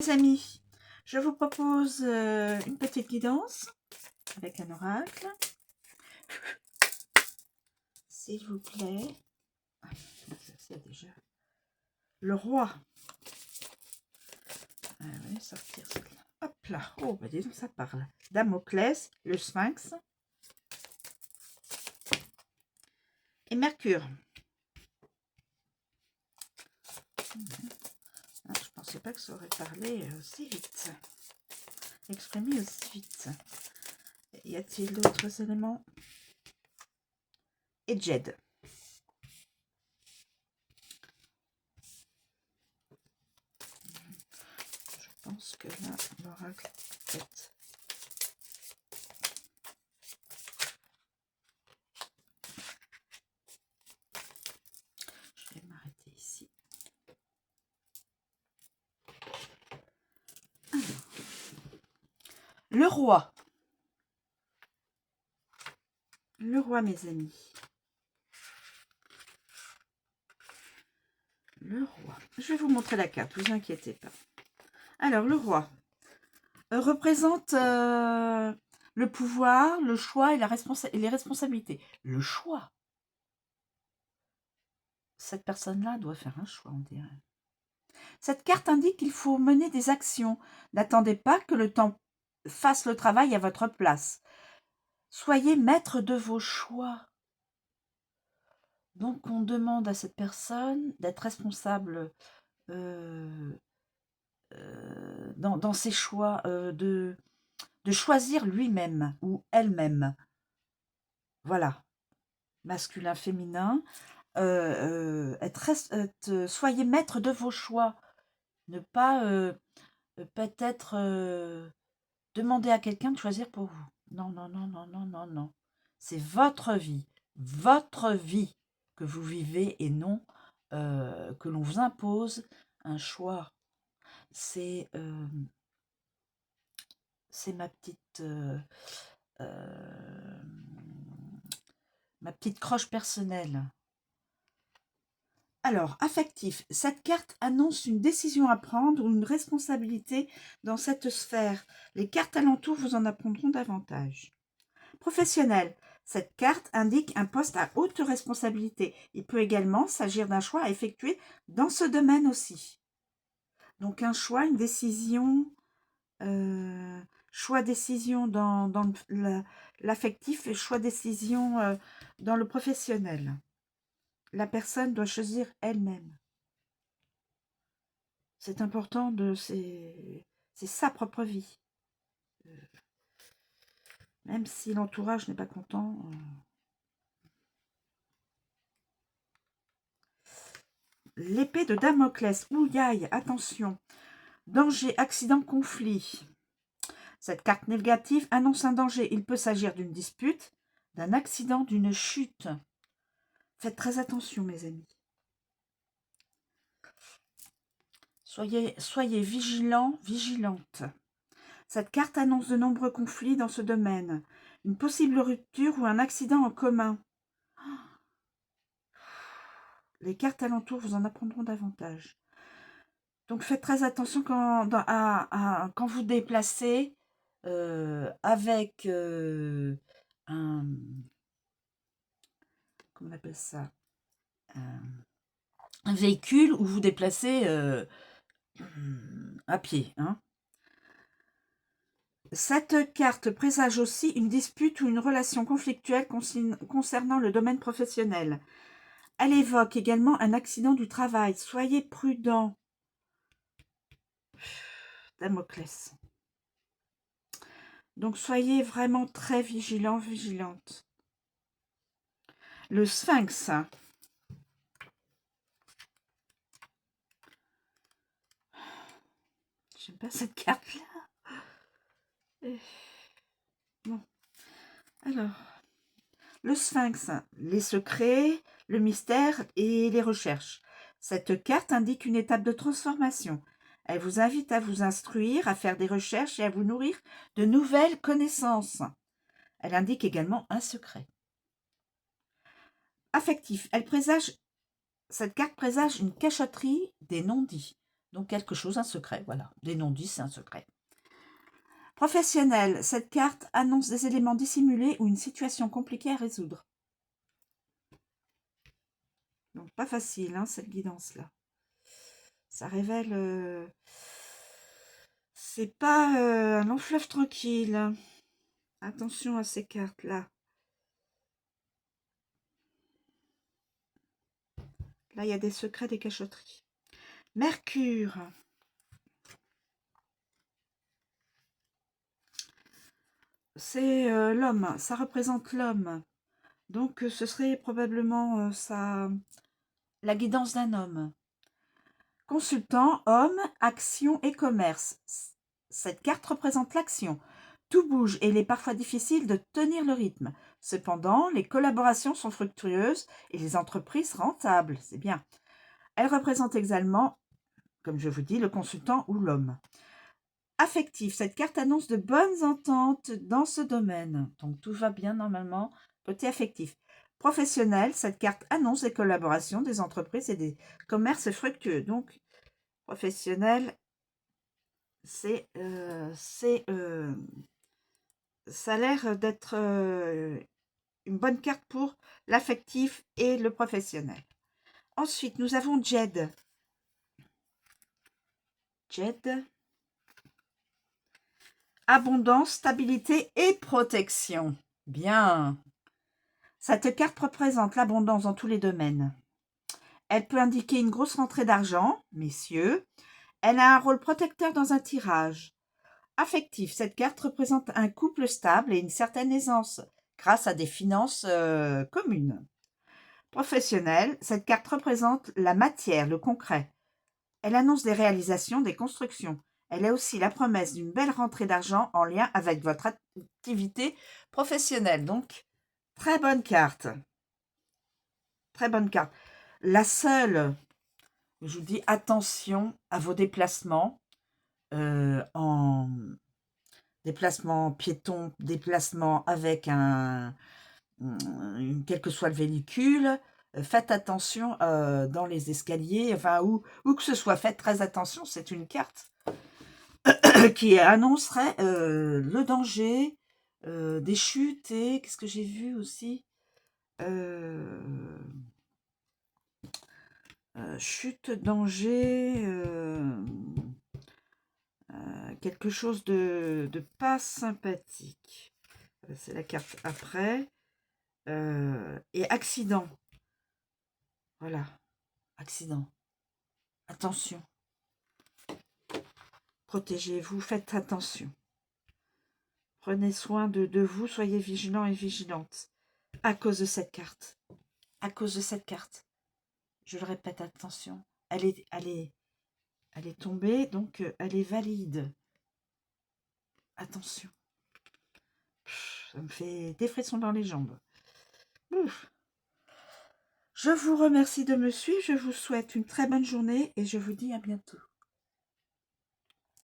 Les amis, je vous propose une petite guidance avec un oracle. S'il vous plaît. Ah, c'est déjà le roi. Ah, ouais, sortir celle-là. Hop là. Oh, bah dis donc, ça parle. Damoclès, le sphinx. Et Mercure. Ah, je pensais pas que ça aurait parlé aussi vite. Exprimé aussi vite. Y a-t-il d'autres éléments? Et Jed. Je pense que là, l'oracle est... Je vais m'arrêter ici. Alors, le roi. Le roi, mes amis. Le roi. Je vais vous montrer la carte, ne vous inquiétez pas. Alors, le roi représente le pouvoir, le choix et les responsabilités. Le choix. Cette personne-là doit faire un choix, on dirait. Cette carte indique qu'il faut mener des actions. N'attendez pas que le temps fasse le travail à votre place. Soyez maître de vos choix. Donc, on demande à cette personne d'être responsable dans ses choix, de choisir lui-même ou elle-même. Voilà. Masculin, féminin. Soyez maître de vos choix. Ne pas peut-être demander à quelqu'un de choisir pour vous. Non, non, non, non, non, non, non. C'est votre vie que vous vivez et non que l'on vous impose un choix. C'est ma petite croche personnelle. Alors, affectif. Cette carte annonce une décision à prendre ou une responsabilité dans cette sphère. Les cartes alentour vous en apprendront davantage. Professionnel. Cette carte indique un poste à haute responsabilité. Il peut également s'agir d'un choix à effectuer dans ce domaine aussi. Donc, un choix, une décision, choix-décision dans l'affectif et choix-décision dans le professionnel. La personne doit choisir elle-même. C'est important, c'est sa propre vie. Même si l'entourage n'est pas content. L'épée de Damoclès. Ouh-yaï, attention. Danger, accident, conflit. Cette carte négative annonce un danger. Il peut s'agir d'une dispute, d'un accident, d'une chute. Faites très attention, mes amis. Soyez vigilants, vigilantes. Cette carte annonce de nombreux conflits dans ce domaine. Une possible rupture ou un accident en commun. Les cartes alentour vous en apprendront davantage. Donc faites très attention quand vous déplacez avec un... Comment on appelle ça, un véhicule où vous déplacez à pied. Hein. Cette carte présage aussi une dispute ou une relation conflictuelle concernant le domaine professionnel. Elle évoque également un accident du travail. Soyez prudent. Damoclès. Donc, soyez vraiment très vigilants, vigilantes. Le sphinx. J'aime pas cette carte-là. Bon. Alors, le sphinx, les secrets, le mystère et les recherches. Cette carte indique une étape de transformation. Elle vous invite à vous instruire, à faire des recherches et à vous nourrir de nouvelles connaissances. Elle indique également un secret. Affectif, cette carte présage une cachotterie des non-dits. Donc quelque chose, un secret, voilà. Des non-dits, c'est un secret. Professionnel, cette carte annonce des éléments dissimulés ou une situation compliquée à résoudre. Donc pas facile, hein, cette guidance-là. Ça révèle... c'est pas un long fleuve tranquille. Attention à ces cartes-là. Là, il y a des secrets, des cachotteries. Mercure. C'est l'homme, ça représente l'homme. Donc, ce serait probablement la guidance d'un homme. Consultant, homme, action et commerce. Cette carte représente l'action. Tout bouge et il est parfois difficile de tenir le rythme. Cependant, les collaborations sont fructueuses et les entreprises rentables. C'est bien. Elle représente également, comme je vous dis, le consultant ou l'homme. Affectif, cette carte annonce de bonnes ententes dans ce domaine. Donc tout va bien normalement côté affectif. Professionnel, cette carte annonce des collaborations, des entreprises et des commerces fructueux. Donc professionnel, ça a l'air d'être une bonne carte pour l'affectif et le professionnel. Ensuite, nous avons Jed. Jed. Abondance, stabilité et protection. Bien. Cette carte représente l'abondance dans tous les domaines. Elle peut indiquer une grosse rentrée d'argent, messieurs. Elle a un rôle protecteur dans un tirage. Affectif, cette carte représente un couple stable et une certaine aisance grâce à des finances communes. Professionnel, cette carte représente la matière, le concret. Elle annonce des réalisations, des constructions. Elle est aussi la promesse d'une belle rentrée d'argent en lien avec votre activité professionnelle. Donc, très bonne carte. Très bonne carte. La seule, je vous dis attention à vos déplacements en déplacement piéton, déplacement avec quel que soit le véhicule. Faites attention dans les escaliers, enfin où que ce soit, faites très attention, c'est une carte qui annoncerait le danger, des chutes et qu'est-ce que j'ai vu aussi chute, danger, quelque chose de pas sympathique. C'est la carte après. Et accident. Voilà, accident. Attention. Protégez-vous, faites attention. Prenez soin de vous, soyez vigilants et vigilantes. À cause de cette carte. À cause de cette carte. Je le répète, attention. Elle est tombée, donc elle est valide. Attention. Ça me fait des frissons dans les jambes. Ouf. Je vous remercie de me suivre. Je vous souhaite une très bonne journée et je vous dis à bientôt.